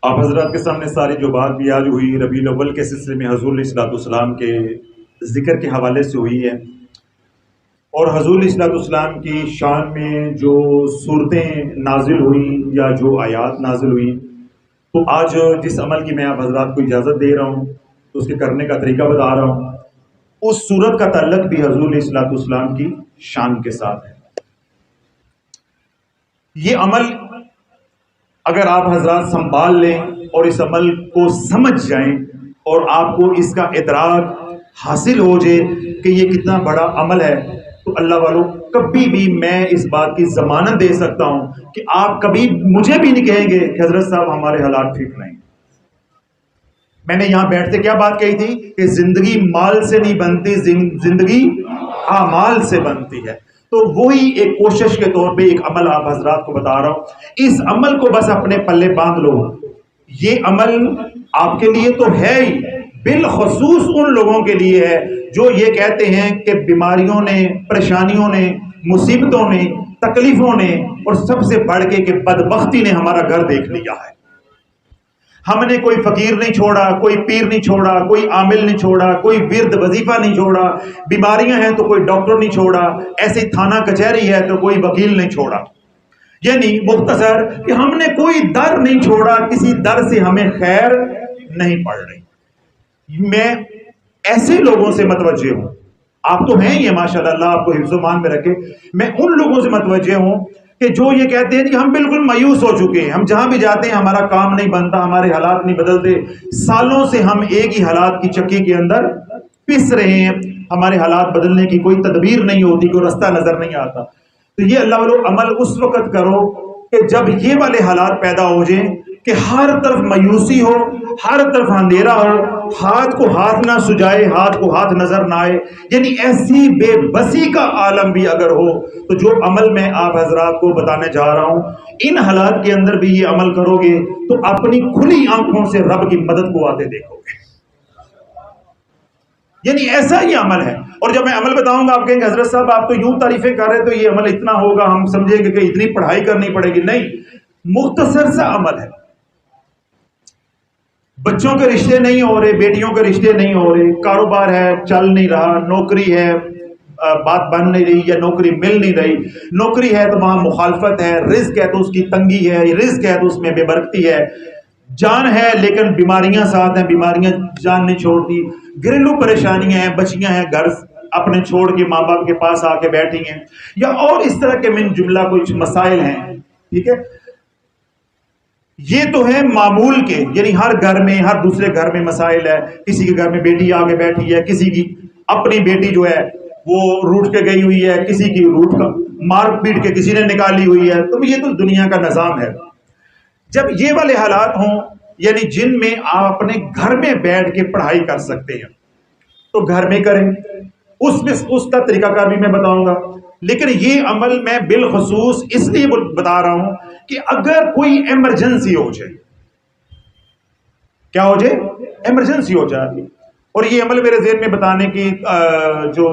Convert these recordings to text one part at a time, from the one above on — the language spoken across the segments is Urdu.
آپ حضرات کے سامنے ساری جو بات بھی آج ہوئی ربیع الاول کے سلسلے میں حضور علیہ الصلوۃ والسلام کے ذکر کے حوالے سے ہوئی ہے، اور حضور علیہ الصلوۃ والسلام کی شان میں جو صورتیں نازل ہوئیں یا جو آیات نازل ہوئیں، تو آج جس عمل کی میں آپ حضرات کو اجازت دے رہا ہوں، تو اس کے کرنے کا طریقہ بتا رہا ہوں، اس صورت کا تعلق بھی حضور علیہ الصلوۃ والسلام کی شان کے ساتھ ہے۔ یہ عمل اگر آپ حضرات سنبھال لیں اور اس عمل کو سمجھ جائیں اور آپ کو اس کا ادراک حاصل ہو جائے کہ یہ کتنا بڑا عمل ہے، تو اللہ والوں کبھی بھی میں اس بات کی ضمانت دے سکتا ہوں کہ آپ کبھی مجھے بھی نہیں کہیں گے کہ حضرت صاحب ہمارے حالات ٹھیک نہیں۔ میں نے یہاں بیٹھتے کیا بات کہی تھی کہ زندگی مال سے نہیں بنتی، زندگی اعمال سے بنتی ہے۔ تو وہی ایک کوشش کے طور پہ ایک عمل آپ حضرات کو بتا رہا ہوں، اس عمل کو بس اپنے پلے باندھ لو۔ یہ عمل آپ کے لیے تو ہے ہی، بالخصوص ان لوگوں کے لیے ہے جو یہ کہتے ہیں کہ بیماریوں نے، پریشانیوں نے، مصیبتوں نے، تکلیفوں نے، اور سب سے بڑھ کے کہ بدبختی نے ہمارا گھر دیکھ لیا ہے۔ ہم نے کوئی فقیر نہیں چھوڑا، کوئی پیر نہیں چھوڑا، کوئی عامل نہیں چھوڑا، کوئی ورد وظیفہ نہیں چھوڑا، بیماریاں ہیں تو کوئی ڈاکٹر نہیں چھوڑا، ایسے تھانہ کچہری ہے تو کوئی وکیل نہیں چھوڑا۔ یعنی مختصر کہ ہم نے کوئی در نہیں چھوڑا، کسی در سے ہمیں خیر نہیں پڑ رہی۔ میں ایسے لوگوں سے متوجہ ہوں، آپ تو ہیں ہی ہیں ماشاءاللہ، اللہ آپ کو حفظ و مان میں رکھے، میں ان لوگوں سے متوجہ ہوں کہ جو یہ کہتے ہیں کہ ہم بالکل مایوس ہو چکے ہیں، ہم جہاں بھی جاتے ہیں ہمارا کام نہیں بنتا، ہمارے حالات نہیں بدلتے، سالوں سے ہم ایک ہی حالات کی چکی کے اندر پس رہے ہیں، ہمارے حالات بدلنے کی کوئی تدبیر نہیں ہوتی، کوئی رستہ نظر نہیں آتا۔ تو یہ اللہ والو عمل اس وقت کرو کہ جب یہ والے حالات پیدا ہو جائیں کہ ہر طرف مایوسی ہو، ہر طرف اندھیرا ہو، ہاتھ کو ہاتھ نہ سجائے، ہاتھ کو ہاتھ نظر نہ آئے، یعنی ایسی بے بسی کا عالم بھی اگر ہو، تو جو عمل میں آپ حضرات کو بتانے جا رہا ہوں، ان حالات کے اندر بھی یہ عمل کرو گے تو اپنی کھلی آنکھوں سے رب کی مدد کو آتے دیکھو گے۔ یعنی ایسا ہی عمل ہے، اور جب میں عمل بتاؤں گا آپ کہیں گے حضرت صاحب آپ تو یوں تعریفیں کر رہے تو یہ عمل اتنا ہوگا، ہم سمجھیں گے کہ اتنی پڑھائی کرنی پڑے گی۔ نہیں، مختصر سا عمل ہے۔ بچوں کے رشتے نہیں ہو رہے، بیٹیوں کے رشتے نہیں ہو رہے، کاروبار ہے چل نہیں رہا، نوکری ہے بات بن نہیں رہی یا نوکری مل نہیں رہی، نوکری ہے تو وہاں مخالفت ہے، رزق ہے تو اس کی تنگی ہے، رزق ہے تو اس میں بے برکتی ہے، جان ہے لیکن بیماریاں ساتھ ہیں، بیماریاں جان نہیں چھوڑتی، گھریلو پریشانیاں ہیں، بچیاں ہیں گھر اپنے چھوڑ کے ماں باپ کے پاس آ کے بیٹھی ہیں، یا اور اس طرح کے من جملہ کچھ مسائل ہیں، ٹھیک ہے۔ یہ تو ہے معمول کے، یعنی ہر گھر میں، ہر دوسرے گھر میں مسائل ہے، کسی کے گھر میں بیٹی آگے بیٹھی ہے، کسی کی اپنی بیٹی جو ہے وہ روٹ کے گئی ہوئی ہے، کسی کی روٹ کا مار پیٹ کے کسی نے نکالی ہوئی ہے، تو یہ تو دنیا کا نظام ہے۔ جب یہ والے حالات ہوں، یعنی جن میں آپ اپنے گھر میں بیٹھ کے پڑھائی کر سکتے ہیں، تو گھر میں کریں، اس کا طریقہ کار بھی میں بتاؤں گا، لیکن یہ عمل میں بالخصوص اس لیے بتا رہا ہوں کہ اگر کوئی ایمرجنسی ہو جائے، کیا ہو جائے؟ ایمرجنسی ہو جائے، اور یہ عمل میرے ذہن میں بتانے کی جو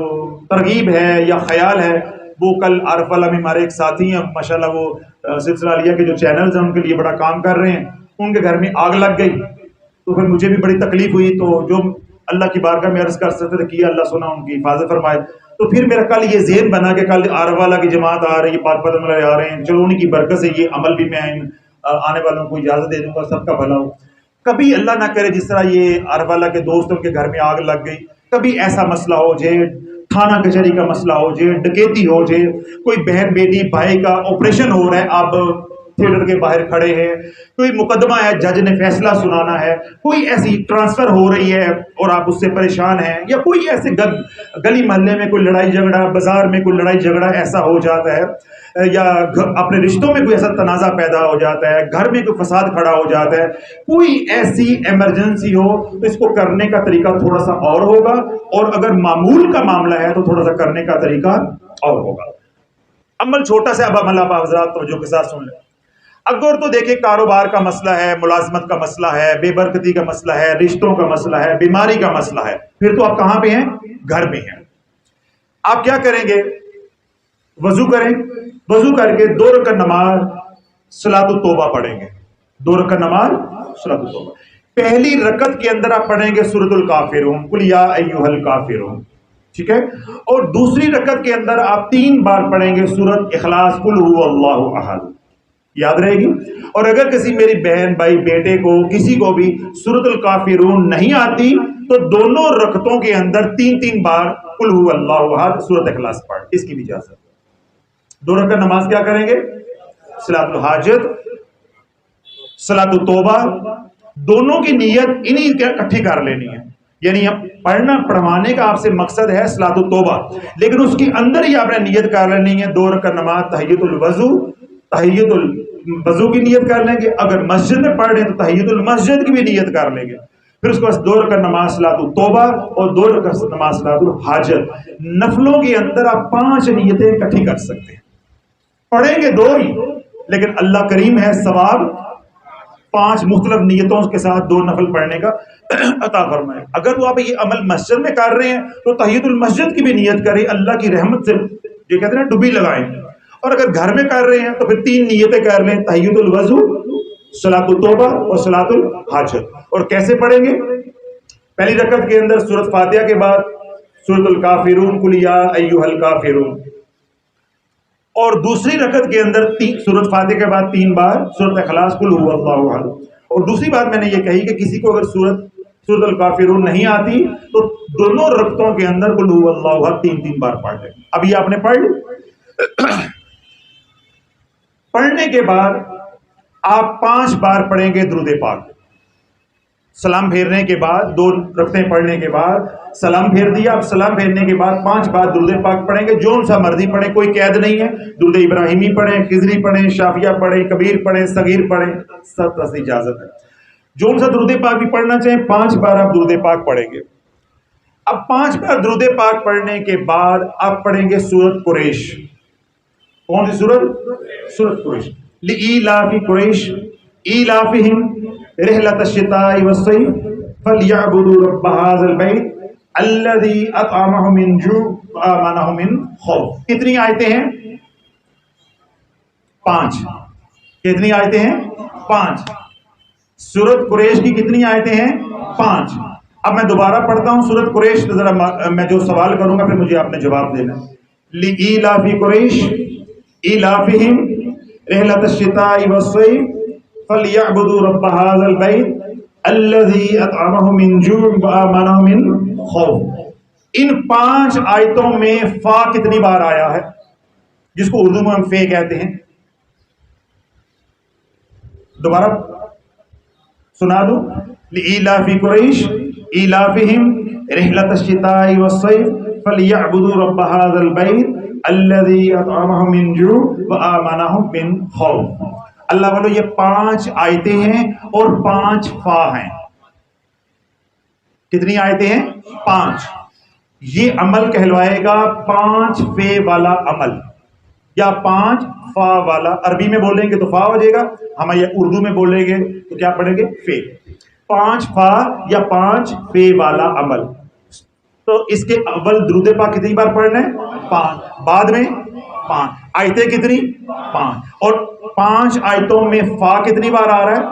ترغیب ہے یا خیال ہے، وہ کل عارف اللہ میں ہمارے ایک ساتھی ہیں ماشاءاللہ، وہ سلسلہ عالیہ کے جو چینلز ہیں ان کے لیے بڑا کام کر رہے ہیں، ان کے گھر میں آگ لگ گئی، تو پھر مجھے بھی بڑی تکلیف ہوئی، تو جو اللہ کی بارگاہ میں عرض کر سکتے کیا، اللہ سنا ان کی حفاظت فرمائے۔ تو پھر میرا کل یہ ذہن بنا کہ کل عارف والا کی جماعت آ رہی ہے، پاک پتن والے آ رہے ہیں، چلو ان کی برکت سے یہ عمل بھی میں آنے والوں کو اجازت دے دوں گا، سب کا بھلا ہو۔ کبھی اللہ نہ کرے جس طرح یہ عارف والا کے دوستوں کے گھر میں آگ لگ گئی، کبھی ایسا مسئلہ ہو جائے، تھانہ کچہری کا مسئلہ ہو جائے، ڈکیتی ہو جائے، کوئی بہن بیٹی بھائی کا آپریشن ہو رہا ہے، آپ تھیٹر کے باہر کھڑے ہیں، کوئی مقدمہ ہے جج نے فیصلہ سنانا ہے، کوئی ایسی ٹرانسفر ہو رہی ہے اور آپ اس سے پریشان ہیں، یا کوئی ایسے گلی محلے میں کوئی لڑائی جھگڑا، بازار میں کوئی لڑائی جھگڑا ایسا ہو جاتا ہے، یا اپنے رشتوں میں کوئی ایسا تنازع پیدا ہو جاتا ہے، گھر میں کوئی فساد کھڑا ہو جاتا ہے، کوئی ایسی ایمرجنسی ہو، تو اس کو کرنے کا طریقہ تھوڑا سا اور ہوگا، اور اگر معمول کا معاملہ ہے تو تھوڑا سا کرنے کا طریقہ اور ہوگا۔ عمل چھوٹا سا، اب عمل آپ حضرات توجہ کے ساتھ سن لیں۔ اگر تو دیکھیں کاروبار کا مسئلہ ہے، ملازمت کا مسئلہ ہے، بے برکتی کا مسئلہ ہے، رشتوں کا مسئلہ ہے، بیماری کا مسئلہ ہے، پھر تو آپ کہاں پہ ہیں؟ گھر میں ہیں۔ آپ کیا کریں گے؟ وضو کریں، وضو کر کے 2 رکعت نماز صلاۃ التوبہ پڑھیں گے، دو رکعت نماز سورۃ التوبہ. پہلی رکعت کے اندر آپ پڑھیں گے سورۃ الکافرون، قل یا ایھا الکافرون، ٹھیک ہے. اور دوسری رکعت کے اندر آپ 3 بار پڑھیں گے سورۃ اخلاص، قل هو اللہ احد. یاد رہے گی. اور اگر کسی میری بہن بھائی بیٹے کو کسی کو بھی سورۃ الکافرون نہیں آتی تو دونوں رکعتوں کے اندر 3 بار قل هو اللہ احد سورۃ اخلاص پڑھ، اس کی بھی اجازت. 2 رکعت نماز کیا کریں گے؟ صلاۃ الحاجت، صلاۃ التوبہ، دونوں کی نیت انہی اکٹھی کر لینی ہے. یعنی پڑھنا پڑھوانے کا آپ سے مقصد ہے صلاۃ التوبہ، لیکن اس کے اندر ہی آپ نے نیت کر لینی ہے 2 رکعت نماز تحیۃ الوضو، تحیۃ الوضو کی نیت کر لیں گے. اگر مسجد میں پڑھ رہے ہیں تو تحیۃ المسجد کی بھی نیت کر لیں گے. پھر اس کے بعد 2 رکعت نماز صلاۃ التوبہ اور 2 رکعت نماز صلاۃ الحاجت. نفلوں کے اندر آپ 5 نیتیں اکٹھی کر سکتے ہیں. پڑھیں گے 2 ہی، لیکن اللہ کریم ہے، ثواب 5 مختلف نیتوں کے ساتھ 2 نفل پڑھنے کا عطا فرمائے. اگر تو آپ یہ عمل مسجد میں کر رہے ہیں تو تحیۃ المسجد کی بھی نیت کریں، اللہ کی رحمت سے جو کہتے ہیں ڈبی لگائیں. اور اگر گھر میں کر رہے ہیں تو پھر 3 نیتیں کر لیں، تحیۃ الوضو، صلاۃ التوبہ اور صلاۃ الحاجت. اور کیسے پڑھیں گے؟ پہلی رکعت کے اندر سورۃ فاتحہ کے بعد سورۃ الکافرون، قل یا ایھا الکافرون. اور دوسری رکعت کے اندر سورۃ فاتحہ کے بعد 3 بار سورۃ اخلاص، قل هو اللہ احد. اور دوسری بات میں نے یہ کہی کہ کسی کو اگر سورۃ الکافرون نہیں آتی تو دونوں رکعتوں کے اندر قل هو اللہ احد 3 بار پڑھ لیں. اب یہ آپ نے پڑھ لی. پڑھنے کے بعد آپ 5 بار پڑھیں گے درود پاک. سلام پھیرنے کے بعد 2 رکعتیں پڑھنے کے بعد سلام پھیر دیا. اب سلام پھیرنے کے بعد 5 بار درود پاک پڑھیں گے، جو سا مرضی پڑھیں، کوئی قید نہیں ہے. درود ابراہیمی پڑھیں، خضری پڑھیں، شافیہ پڑھیں، کبیر پڑھیں، صغیر پڑھیں، سب طرح سے اجازت ہے. جو سا درود پاک بھی پڑھنا چاہیں 5 بار آپ درود پاک پڑھیں گے. اب 5 بار درود پاک پڑھنے کے بعد آپ پڑھیں گے سورۃ قریش. کون سی سورت؟ سورۃ قریش. لإیلاف قریش ایلافہم رحلۃ الشتاء والصیف فلیعبدوا رب ھذا البیت الذی اطعمہم من جوع وآمنہم من خوف. کتنی آیتیں ہیں؟ 5. کتنی آیتیں ہیں؟ 5. سورۃ قریش کی کتنی آیتیں ہیں؟ 5. اب میں دوبارہ پڑھتا ہوں سورۃ قریش، ذرا میں جو سوال کروں گا پھر مجھے آپ نے جواب دینا. لإیلاف قریش ایلافہم رحلۃ الشتاء والصیف فلیعبدوا رب ھذا البیت الذی اطعمہم من جوع وآمنہم من خوف. ان 5 آیتوں میں فا کتنی بار آیا ہے، جس کو اردو میں ہم فے کہتے ہیں؟ دوبارہ سنا دوں. لإیلاف قریش ایلافہم رحلۃ الشتاء والصیف فلیعبدوا رب ھذا البیت الذی اطعمہم من جوع وآمنہم من خوف. اللہ والو یہ 5 آیتیں ہیں اور 5 فا ہیں. کتنی آیتیں ہیں؟ 5. یہ عمل کہلوائے گا 5 فے والا عمل یا 5 فا والا. عربی میں بولیں گے تو فا ہو جائے گا، ہم یہ اردو میں بولیں گے تو کیا پڑھیں گے؟ فے. 5 فا یا 5 فے والا عمل. تو اس کے اول درود پاک کتنی بار پڑھنا ہے؟ 5. بعد میں 5. آیتیں کتنی؟ 5. اور 5 آیتوں میں فا کتنی بار آ رہا ہے؟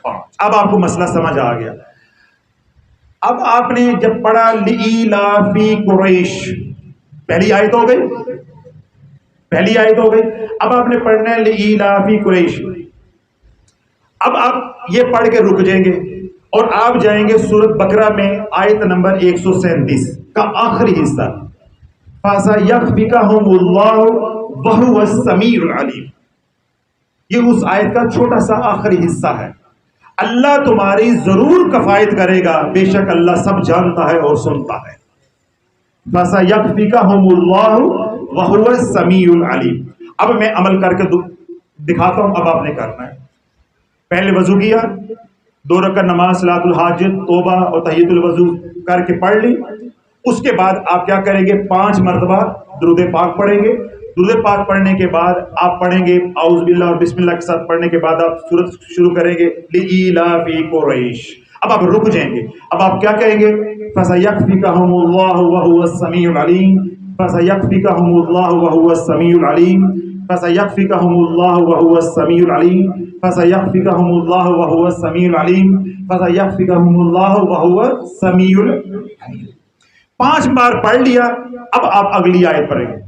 5. اب آپ کو مسئلہ سمجھ آ گیا. اب آپ نے جب پڑھا لإیلاف قریش، پہلی آیت ہو گئی، پہلی آیت ہو گئی. اب آپ نے پڑھنا ہے لإیلاف قریش. اب آپ یہ پڑھ کے رک جائیں گے اور آپ جائیں گے سورۃ بقرہ میں آیت نمبر 137 کا آخری حصہ، فَسَيَكْفِيكَهُمُ اللَّهُ وَهُوَ السَّمِيعُ الْعَلِيمُ. یہ اس آیت کا چھوٹا سا آخری حصہ ہے. اللہ تمہاری ضرور کفایت کرے گا، بے شک اللہ سب جانتا ہے اور سنتا ہے. فَسَيَكْفِيكَهُمُ اللَّهُ وَهُوَ السَّمِيعُ الْعَلِيمُ. اب میں عمل کر کے دکھاتا ہوں. اب آپ نے کرنا ہے، پہلے وضو کیا، 2 رکعت نماز صلاۃ الحاجت، توبہ اور تحیۃ الوضو کر کے پڑھ لی. اس کے بعد آپ کیا کریں گے؟ 5 مرتبہ درود پاک پڑھیں گے. درود پاک پڑھنے کے بعد آپ پڑھیں گے اعوذ باللہ اور بسم اللہ کے ساتھ. پڑھنے کے بعد آپ سورت شروع کریں گے لإیلاف قریش. اب آپ رک جائیں گے. اب آپ کیا کہیں گے؟ فَسَيَكْفِيكَهُمُ اللَّهُ وَهُوَ السَّمِيعُ الْعَلِيمُ. فَسَيَكْفِيكَهُمُ اللَّهُ وَهُوَ السَّمِيعُ الْعَلِيمُ. فَسَيَكْفِكَهُمُ اللَّهُ وَهُوَ السَّمِيعُ الْعَلِيمُ فَسَيَكْفِكَهُمُ اللَّهُ وَهُوَ السَّمِيعُ الْعَلِيمُ فَسَيَكْفِكَهُمُ اللَّهُ وَهُوَ السَّمِيعُ الْعَلِيمُ. 5 بار پڑھ لیا. اب آپ اگلی آیت پڑھیں گے.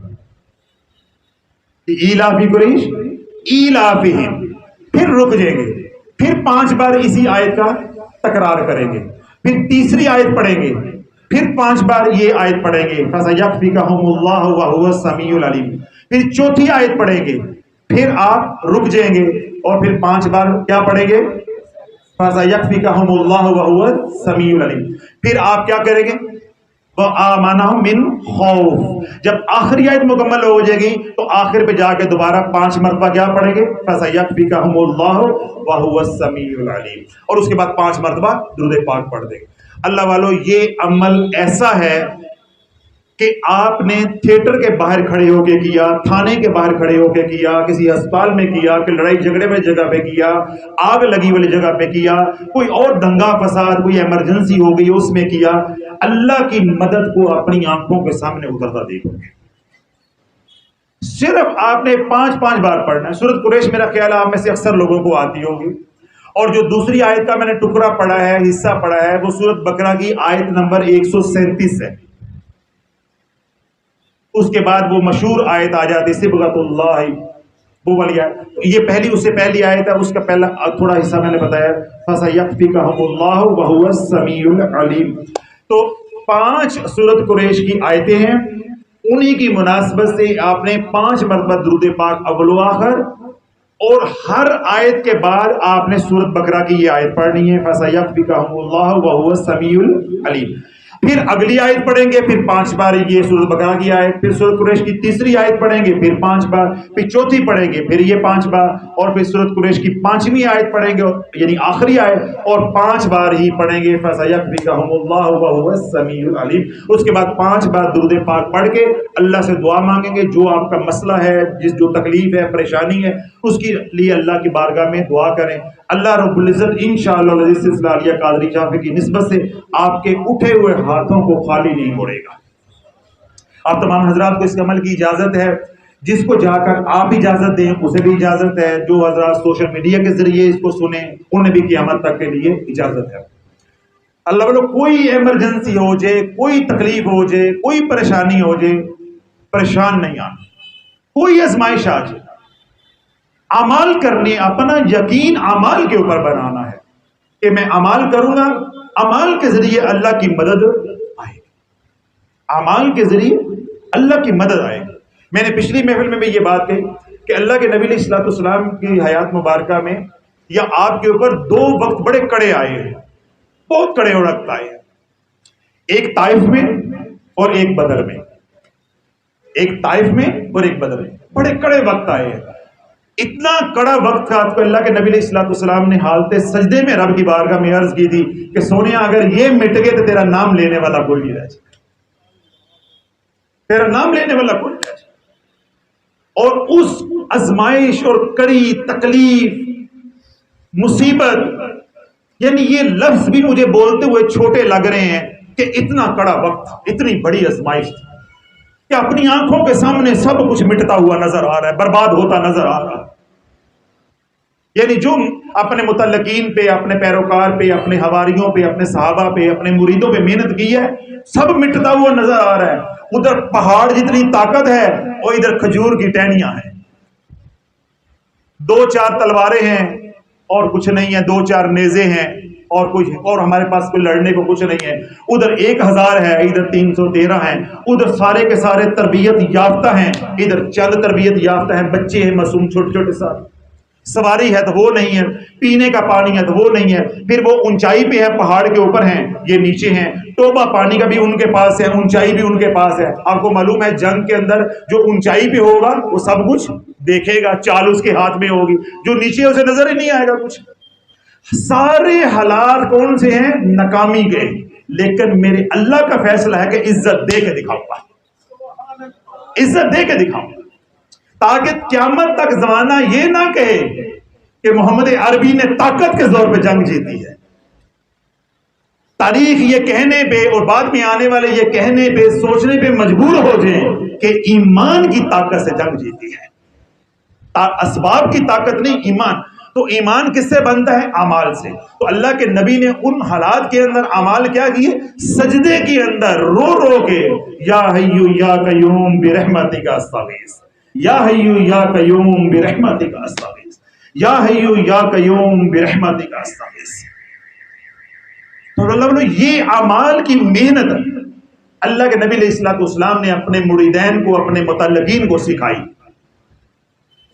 ایلافی قریش ایلافہم، پھر رک جائیں گے، پھر 5 بار اسی آیت کا تکرار کریں گے، پھر تیسری آیت پڑھیں گے، پھر 5 بار یہ آیت پڑھیں گے فَسَيَكْفِكَهُمُ اللَّهُ وَهُوَ السَّمِيعُ الْعَلِيمُ. پھر چوتھی آیت پڑھیں گے، پھر آپ رک جائیں گے اور پھر 5 بار کیا پڑھیں گے فَسَيَكْفِكَهُمُ اللَّهُ وَهُوَ السَّمِيعُ الْعَلِيمُ. پھر آپ کیا کریں گے وَآمَنَهُم مِّن خَوْفٍ. جب آخری آیت مکمل ہو جائے گی تو آخر پہ جا کے دوبارہ 5 مرتبہ کیا پڑھیں گے فَسَيَكْفِكَهُمُ اللَّهُ وَهُوَ السَّمِيعُ الْعَلِيمُ، اور اس کے بعد 5 مرتبہ درود پاک پڑھ دیں گے. اللہ والو، یہ عمل ایسا ہے کہ آپ نے تھیٹر کے باہر کھڑے ہو کے کیا، تھانے کے باہر کھڑے ہو کے کیا، کسی ہسپتال میں کیا، کہ لڑائی جھگڑے والی جگہ پہ کیا، آگ لگی والی جگہ پہ کیا، کوئی اور دنگا فساد، کوئی ایمرجنسی ہو گئی اس میں کیا. اللہ کی مدد کو اپنی آنکھوں کے سامنے اترتا دیکھو گے. صرف آپ نے 5 بار پڑھنا ہے. سورۃ قریش میرا خیال ہے آپ میں سے اکثر لوگوں کو آتی ہوگی، اور جو دوسری آیت کا میں نے ٹکڑا پڑھا ہے، حصہ پڑھا ہے، وہ سورۃ بقرہ کی آیت نمبر 137 ہے. اس کے بعد وہ مشہور آیت آ جاتی صبغۃ اللہ، وہ والی آیت. یہ پہلی، اس سے پہلی آیت ہے، اس کا پہلا تھوڑا حصہ میں نے بتایا فَسَيَكْفِكَهُمُ اللَّهُ وَهُوَ السَّمِيعُ الْعَلِيمُ. تو 5 سورۃ قریش کی آیتیں ہیں، انہی کی مناسبت سے آپ نے 5 مرتبہ درود پاک اول و آخر، اور ہر آیت کے بعد آپ نے سورۃ بقرہ کی یہ آیت پڑھنی ہے فَسَيَكْفِكَهُمُ اللَّهُ وَهُوَ السَّمِيعُ الْعَلِيمُ. پھر اگلی آیت پڑھیں گے، پھر 5 بار یہ سورۃ بقرہ کی آیت، پھر سورۃ قریش کی تیسری آیت پڑھیں گے، پھر 5 بار، پھر چوتھی پڑھیں گے، پھر یہ 5 بار، اور پھر سورۃ قریش کی 5ویں آیت پڑھیں گے، یعنی آخری آیت، اور 5 بار ہی پڑھیں گے فَسَيَكْفِكَهُمُ اللَّهُ وَهُوَ السَّمِيعُ الْعَلِيمُ. اس کے بعد 5 بار درود پاک پڑھ کے اللہ سے دعا مانگیں گے. جو آپ کا مسئلہ ہے، جو تکلیف ہے، پریشانی ہے، اس کے لیے اللہ کی بارگاہ میں دعا کریں. اللہ رب العزت انشاءاللہ العزیز سلسلہ عالیہ قادری جعفری کی نسبت سے آپ کے اٹھے ہوئے ہاتھوں کو خالی نہیں موڑے گا. آپ تمام حضرات کو اس عمل کی اجازت ہے. جس کو جا کر آپ اجازت دیں اسے بھی اجازت ہے. جو حضرات سوشل میڈیا کے ذریعے اس کو سنیں انہیں بھی قیامت تک کے لیے اجازت ہے. اللہ والو، کوئی ایمرجنسی ہو جائے، کوئی تکلیف ہو جائے، کوئی پریشانی ہو جائے، پریشان نہیں آنا. کوئی آزمائش آ جائے، اعمال کرنے، اپنا یقین اعمال کے اوپر بنانا ہے کہ میں اعمال کروں گا، اعمال کے ذریعے اللہ کی مدد آئے گی. اعمال کے ذریعے اللہ کی مدد آئے گی. میں نے پچھلی محفل میں بھی یہ بات کہی کہ اللہ کے نبی علیہ الصلوۃ والسلام کی حیات مبارکہ میں یا آپ کے اوپر 2 وقت بڑے کڑے آئے ہیں، بہت کڑے وقت آئے ہیں. ایک طائف میں اور ایک بدر میں. ایک طائف میں اور ایک بدر میں بڑے کڑے وقت آئے ہیں. اتنا کڑا وقت تھا تو اللہ کے نبی علیہ الصلوۃ والسلام نے حالت سجدے میں رب کی بارگاہ میں عرض کی تھی کہ سونیا اگر یہ مٹ گئے تو تیرا نام لینے والا کوئی نہیں رہ جائے، تیرا نام لینے والا کوئی نہیں رہ جائے. اور اس آزمائش اور کڑی تکلیف، مصیبت، یعنی یہ لفظ بھی مجھے بولتے ہوئے چھوٹے لگ رہے ہیں کہ اتنا کڑا وقت تھا، اتنی بڑی آزمائش تھی کہ اپنی آنکھوں کے سامنے سب کچھ مٹتا ہوا نظر آ رہا ہے، برباد ہوتا نظر آ رہا ہے. یعنی جو اپنے متعلقین پہ، اپنے پیروکار پہ، اپنے حواریوں پہ، اپنے صحابہ پہ، اپنے مریدوں پہ محنت کی ہے، سب مٹتا ہوا نظر آ رہا ہے. ادھر پہاڑ جتنی طاقت ہے اور ادھر کھجور کی ٹہنیاں ہیں. 2-4 تلواریں ہیں اور کچھ نہیں ہے، 2-4 نیزے ہیں اور کچھ، اور ہمارے پاس کوئی لڑنے کو کچھ نہیں ہے. ادھر 1000 ہے، ادھر 313 ہیں. ادھر سارے کے سارے تربیت یافتہ ہیں، ادھر چل تربیت یافتہ ہیں، بچے ہیں معصوم چھوٹے چھوٹے ساتھ. سواری ہے تو وہ نہیں ہے، پینے کا پانی ہے تو وہ نہیں ہے. پھر وہ اونچائی پہ ہے، پہاڑ کے اوپر ہیں، یہ نیچے ہیں. ٹوبہ پانی کا بھی ان کے پاس ہے، اونچائی بھی ان کے پاس ہے. آپ کو معلوم ہے جنگ کے اندر جو اونچائی پہ ہوگا وہ سب کچھ دیکھے گا، چال اس کے ہاتھ میں ہوگی، جو نیچے اسے نظر ہی نہیں آئے گا کچھ. سارے حالات کون سے ہیں؟ ناکامی کے. لیکن میرے اللہ کا فیصلہ ہے کہ عزت دے کے دکھاؤں گا، عزت دے کے دکھاؤں گا، تاکہ قیامت تک زمانہ یہ نہ کہے کہ محمد عربی نے طاقت کے زور پہ جنگ جیتی ہے. تاریخ یہ کہنے پہ اور بعد میں آنے والے یہ کہنے پہ، سوچنے پہ مجبور ہو جائیں کہ ایمان کی طاقت سے جنگ جیتی ہے. اسباب کی طاقت نہیں، ایمان. تو ایمان کس سے بنتا ہے؟ اعمال سے. تو اللہ کے نبی نے ان حالات کے اندر اعمال کیا کیے؟ سجدے کے اندر رو رو کے یا حیو یا قیوم برحمتک استغیث، یا حیو یا قیوم برحمتک استغیث، یا حیو یا قیوم برحمتک استغیث. تو اللہ یہ اعمال کی محنت اللہ کے نبی علیہ الصلوۃ والسلام نے اپنے مریدین کو، اپنے مطلقین کو سکھائی.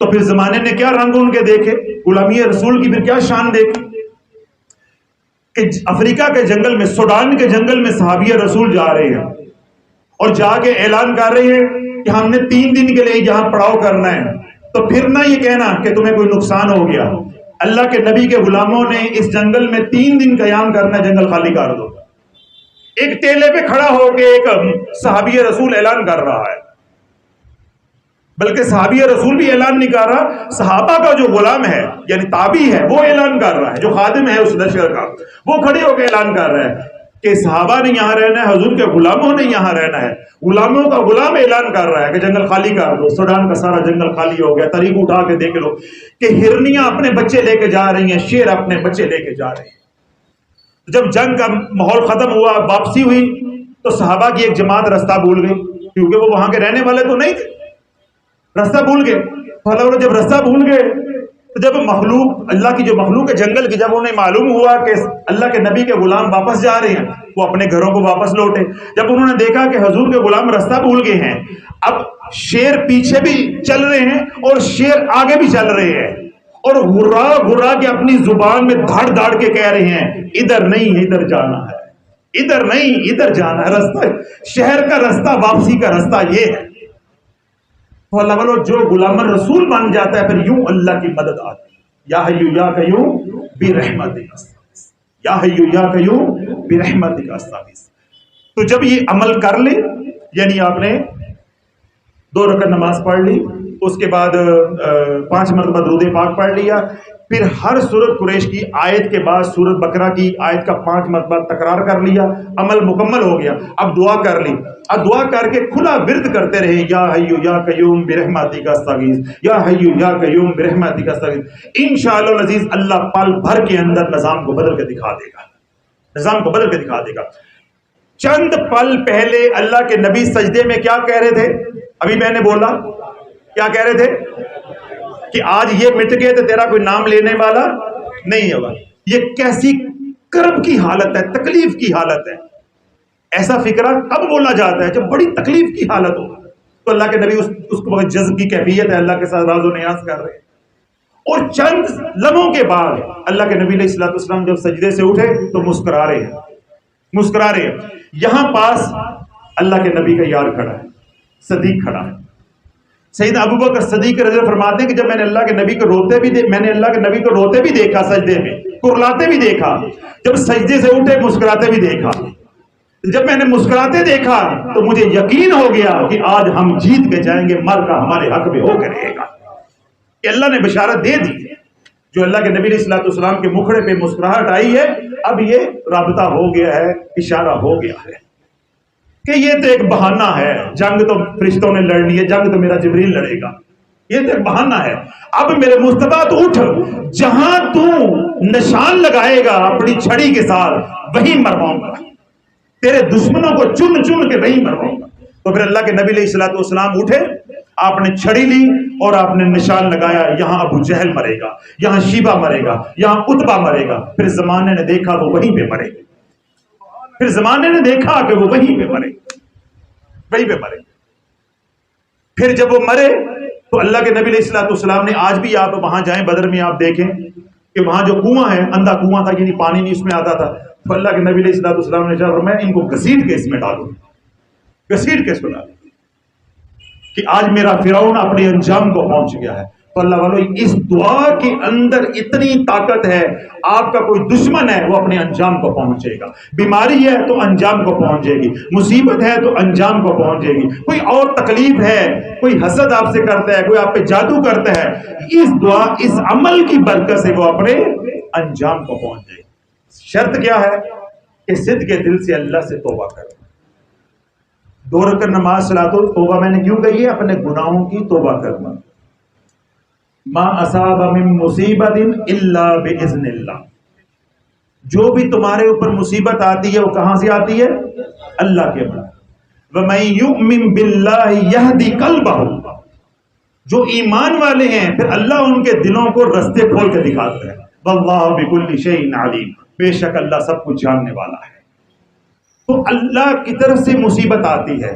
تو پھر زمانے نے کیا رنگ ان کے دیکھے، غلامی رسول کی پھر کیا شان دیکھی کہ افریقہ کے جنگل میں، سوڈان کے جنگل میں صحابی رسول جا رہے ہیں اور جا کے اعلان کر رہے ہیں کہ ہم نے 3 دن کے لیے یہاں پڑاؤ کرنا ہے. تو پھر نہ یہ کہنا کہ تمہیں کوئی نقصان ہو گیا. اللہ کے نبی کے غلاموں نے اس جنگل میں 3 دن قیام کرنا، جنگل خالی کر دو. ایک ٹیلے پہ کھڑا ہو کے ایک صحابی رسول اعلان کر رہا ہے، بلکہ صحابی رسول بھی اعلان نہیں کر رہا، صحابہ کا جو غلام ہے یعنی تابعی ہے وہ اعلان کر رہا ہے، جو خادم ہے اس لشکر کا وہ کھڑے ہو کے اعلان کر رہا ہے کہ صحابہ نے یہاں رہنا ہے، حضور کے غلاموں نے یہاں رہنا ہے. غلاموں کا غلام اعلان کر رہا ہے کہ جنگل خالی کر دو. سوڈان کا سارا جنگل خالی ہو گیا. تاریخ اٹھا کے دیکھ لو کہ ہرنیاں اپنے بچے لے کے جا رہی ہیں، شیر اپنے بچے لے کے جا رہے ہیں. جب جنگ کا ماحول ختم ہوا، واپسی ہوئی، تو صحابہ کی ایک جماعت رستہ بھول گئی، کیونکہ وہ وہاں کے رہنے والے تو نہیں تھے، رستہ بھول گئے. جب رستہ بھول گئے تو جب مخلوق، اللہ کی جو مخلوق ہے جنگل کی، جب انہیں معلوم ہوا کہ اللہ کے نبی کے غلام واپس جا رہے ہیں، وہ اپنے گھروں کو واپس لوٹے. جب انہوں نے دیکھا کہ حضور کے غلام رستہ بھول گئے ہیں، اب شیر پیچھے بھی چل رہے ہیں اور شیر آگے بھی چل رہے ہیں، اور غرا غرا کے اپنی زبان میں دھاڑ دھاڑ کے کہہ رہے ہیں ادھر نہیں ادھر جانا ہے، ادھر نہیں ادھر جانا ہے. رستہ، شہر کا رستہ، واپسی کا رستہ یہ ہے. تو اللہ والو جو غلام رسول بن جاتا ہے پھر یوں اللہ کی مدد آتی ہے. یا حیو یا قیوم برحمتک استغیث، یا حیو یا قیوم برحمتک استغیث. تو جب یہ عمل کر لے، یعنی آپ نے 2 رکعت نماز پڑھ لی، اس کے بعد 5 مرتبہ درود پاک پڑھ لیا، پھر ہر سورت قریش کی آیت کے بعد سورت بقرہ کی آیت کا 5 مرتبہ تکرار کر لیا، عمل مکمل ہو گیا. اب دعا کر لی، اب دعا کر کے کھلا ورد کرتے رہے یا حیو یا قیوم برحمتک استغیث، یا حیو یا قیوم برحمتک استغیث. انشاءاللہ العزیز اللہ پل بھر کے اندر نظام کو بدل کے دکھا دے گا، نظام کو بدل کے دکھا دے گا. چند پل پہلے اللہ کے نبی سجدے میں کیا کہہ رہے تھے؟ ابھی میں نے بولا کیا کہہ رہے تھے کہ آج یہ مٹ گئے تو تیرا کوئی نام لینے والا نہیں ہوگا. یہ کیسی کرب کی حالت ہے، تکلیف کی حالت ہے. ایسا فکرہ کب بولا جاتا ہے؟ جب بڑی تکلیف کی حالت ہو. تو اللہ کے نبی اس کو جذب کی کیفیت ہے، اللہ کے ساتھ راز و نیاز کر رہے ہیں. اور چند لمحوں کے بعد اللہ کے نبی علیہ الصلوۃ والسلام جب سجدے سے اٹھے تو مسکرا رہے ہیں، مسکرا رہے ہیں. یہاں پاس اللہ کے نبی کا یار کھڑا ہے، صدیق کھڑا ہے. سیدنا ابوبکر صدیق رضی اللہ فرماتے ہیں کہ جب میں نے اللہ کے نبی کو روتے بھی میں نے اللہ کے نبی کو روتے بھی دیکھا، سجدے میں کرلاتے بھی دیکھا، جب سجدے سے اٹھے مسکراتے بھی دیکھا. جب میں نے مسکراتے دیکھا تو مجھے یقین ہو گیا کہ آج ہم جیت کے جائیں گے، مر کا ہمارے حق میں ہو کے رہے گا. کہ اللہ نے بشارت دے دی. جو اللہ کے نبی علیہ الصلوۃ والسلام کے مکھڑے پہ مسکراہٹ آئی ہے، اب یہ رابطہ ہو گیا ہے، اشارہ ہو گیا ہے کہ یہ تو ایک بہانہ ہے. جنگ تو فرشتوں نے لڑنی ہے، جنگ تو میرا جبریل لڑے گا، یہ تو ایک بہانہ ہے. اب میرے مصطفیٰ تو اٹھ، جہاں تو نشان لگائے گا اپنی چھڑی کے ساتھ وہیں مرواؤں گا، تیرے دشمنوں کو چن چن کے وہیں مرواؤں گا. تو پھر اللہ کے نبی علیہ الصلوۃ والسلام اٹھے، آپ نے چھڑی لی اور آپ نے نشان لگایا، یہاں ابو جہل مرے گا، یہاں شیبہ مرے گا، یہاں عتبہ مرے گا. پھر زمانے نے دیکھا وہ وہیں پہ مرے گا، پھر زمانے نے دیکھا کہ وہ وہیں پہ مرے، وہیں پہ مرے. پھر جب وہ مرے تو اللہ کے نبی علیہ الصلوۃ والسلام نے، آج بھی آپ وہاں جائیں بدر میں آپ دیکھیں کہ وہاں جو کنواں ہے، اندھا کنواں تھا، یعنی پانی نہیں اس میں آتا تھا. تو اللہ کے نبی علیہ الصلوۃ والسلام نے کہا میں ان کو گھسیٹ کے اس میں ڈالوں، گھسیٹ کے اس میں ڈالوں کہ آج میرا فرعون اپنے انجام کو پہنچ گیا ہے. تو اللہ والو اس دعا کے اندر اتنی طاقت ہے، آپ کا کوئی دشمن ہے وہ اپنے انجام کو پہنچے گا. بیماری ہے تو انجام کو پہنچ جائے گی، مصیبت ہے تو انجام کو پہنچ جائے گی، کوئی اور تکلیف ہے، کوئی حسد آپ سے کرتا ہے، کوئی آپ پہ جادو کرتا ہے، اس دعا اس عمل کی برکت سے وہ اپنے انجام کو پہنچ جائے گی. شرط کیا ہے کہ صدق کے دل سے اللہ سے توبہ کرو. 2 رکعت نماز صلاۃ التوبہ میں نے کیوں کہی ہے؟ اپنے گناہوں کی توبہ کرنا. ما اصاب من مصیبت الا باذن اللہ، جو بھی تمہارے اوپر مصیبت آتی ہے وہ کہاں سے آتی ہے؟ اللہ کے بعد. وَمَن يُؤْمِن بِاللَّهِ يَهْدِ قَلْبَهُ، جو ایمان والے ہیں پھر اللہ ان کے دلوں کو رستے کھول کے دکھاتا ہے. وَاللَّهُ بِكُلِّ شَيْءٍ عَلِيمٌ، بے شک اللہ سب کچھ جاننے والا ہے. تو اللہ کی طرف سے مصیبت آتی ہے،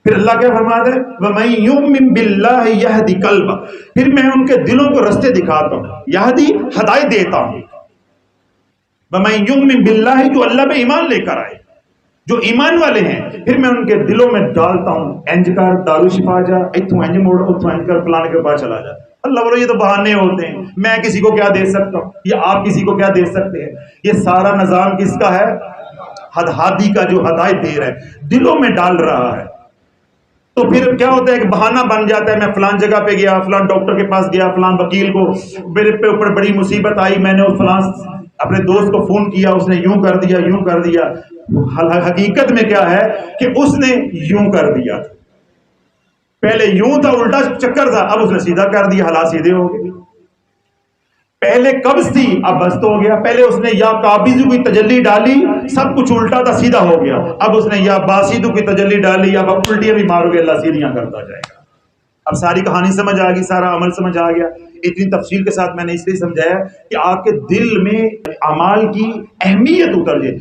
پھر اللہ کیا فرماتا ہے؟ وَمَن يُؤْمِن بِاللَّهِ يَهْدِ قَلْبَهُ، پھر میں ان کے دلوں کو رستے دکھاتا ہوں. یہدی ہدایت دیتا ہوں. وَمَن يُؤْمِن بِاللَّهِ، جو اللہ پہ ایمان لے کر آئے، جو ایمان والے ہیں، پھر میں ان کے دلوں میں ڈالتا ہوں انج کر دارو شفا جا، اتوں انج موڑ اتوں انج کر فلانے کے پاس چلا جا. اللہ بولو یہ تو بہانے ہوتے ہیں، میں کسی کو کیا دے سکتا ہوں، یا آپ کسی کو کیا دے سکتے ہیں. یہ سارا نظام کس کا ہے؟ ہادی کا، جو ہدایت دے رہا ہے، دلوں میں ڈال رہا ہے. تو پھر کیا ہوتا ہے کہ بہانہ بن جاتا ہے، میں فلان جگہ پہ گیا، فلان ڈاکٹر کے پاس گیا، فلان وکیل کو، میرے پہ اوپر بڑی مصیبت آئی، میں نے اس فلان اپنے دوست کو فون کیا، اس نے یوں کر دیا یوں کر دیا. حقیقت میں کیا ہے کہ اس نے یوں کر دیا، پہلے یوں تھا، الٹا چکر تھا، اب اس نے سیدھا کر دیا، حالات سیدھے ہو گئے. پہلے قبض تھی، اب بست ہو گیا. پہلے اس نے یا قابض کی تجلی ڈالی، سب کچھ الٹا تھا، سیدھا ہو گیا. اب اس نے یا باسیدو کی تجلی ڈالی، اب الٹیاں بھی مارو گے، اللہ سیدھیاں کرتا جائے گا. اب ساری کہانی سمجھ آ گئی، سارا عمل سمجھ آ گیا. اتنی تفصیل کے ساتھ میں نے اس لیے سمجھایا کہ آپ کے دل میں اعمال کی اہمیت اتر جائے.